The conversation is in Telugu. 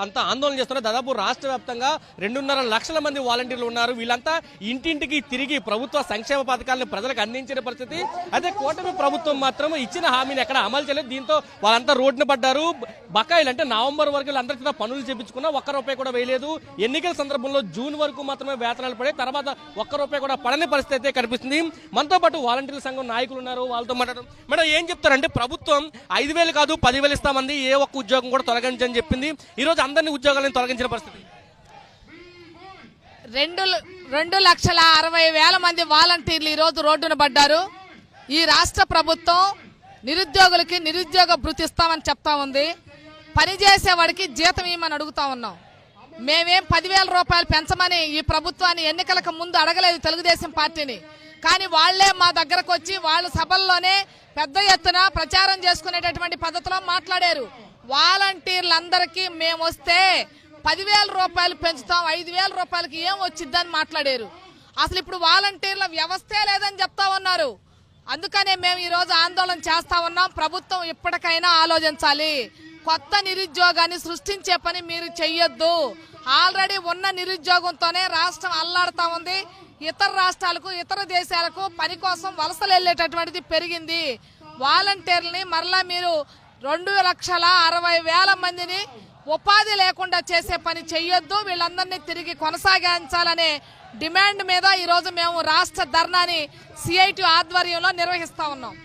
అంత ఆందోళన చేస్తున్నారు. దాదాపు రాష్ట్ర వ్యాప్తంగా 2.5 లక్షల మంది వాలంటీర్లు ఉన్నారు. వీళ్ళంతా ఇంటింటికి తిరిగి ప్రభుత్వ సంక్షేమ పథకాలను ప్రజలకు అందించిన పరిస్థితి. అయితే కూటమి ప్రభుత్వం మాత్రం ఇచ్చిన హామీని ఎక్కడ అమలు చేయలేదు. దీంతో వాళ్ళంతా రోడ్డున పడ్డారు. బకాయిలు అంటే నవంబర్ వరకు అందరికీ పనులు చేపించుకున్నా ₹1 కూడా వేయలేదు. ఎన్నికల సందర్భంలో జూన్ వరకు మాత్రమే వేతనాలు పడే, తర్వాత ₹1 కూడా పడని పరిస్థితి అయితే కనిపిస్తుంది. మనతో పాటు వాలంటీర్ల సంఘం నాయకులు ఉన్నారు, వాళ్ళతో మాట్లాడడం. మేడం, ఏం చెప్తారంటే ప్రభుత్వం 5,000 కాదు 10,000 ఇస్తామంది, ఏ ఒక్క ఉద్యోగం కూడా తొలగించని చెప్పింది. ఈ రోజు అందరినీ ఉద్యోగాలను తొలగించిన పరిస్థితి. 2,60,60,000 మంది వాలంటీర్లు ఈ రోజు రోడ్డున పడ్డారు. ఈ రాష్ట్ర ప్రభుత్వం నిరుద్యోగులకి నిరుద్యోగ భృతి ఇస్తామని చెప్తా ఉంది. పనిచేసేవాడికి జీతం ఇవ్వమని అడుగుతా ఉన్నాం. మేమేం ₹10,000 పెంచమని ఈ ప్రభుత్వాన్ని ఎన్నికలకు ముందు అడగలేదు, తెలుగుదేశం పార్టీని. కానీ వాళ్లే మా దగ్గరకు వచ్చి వాళ్ళ సభల్లోనే పెద్ద ఎత్తున ప్రచారం చేసుకునేటటువంటి పద్ధతిలో మాట్లాడారు. వాలంటీర్లందరికీ మేము వస్తే ₹10,000 పెంచుతాం, ₹5,000 ఏం వచ్చిద్దని మాట్లాడారు. అసలు ఇప్పుడు వాలంటీర్ల వ్యవస్థే లేదని చెప్తా ఉన్నారు. అందుకనే మేము ఈ రోజు ఆందోళన చేస్తా ఉన్నాం. ప్రభుత్వం ఇప్పటికైనా ఆలోచించాలి. కొత్త నిరుద్యోగాన్ని సృష్టించే పని మీరు చెయ్యొద్దు. ఆల్రెడీ ఉన్న నిరుద్యోగంతోనే రాష్ట్రం అల్లాడుతా ఉంది. ఇతర రాష్ట్రాలకు ఇతర దేశాలకు పని కోసం వలసలు వెళ్లేటటువంటిది పెరిగింది. వాలంటీర్లని మరలా మీరు 2,60,60,000 మందిని ఉపాధి లేకుండా చేసే పని చెయ్యొద్దు. వీళ్ళందరినీ తిరిగి కొనసాగించాలనే డిమాండ్ మీద ఈరోజు మేము రాష్ట్ర ధర్నాని CIT ఆధ్వర్యంలో నిర్వహిస్తా ఉన్నాం.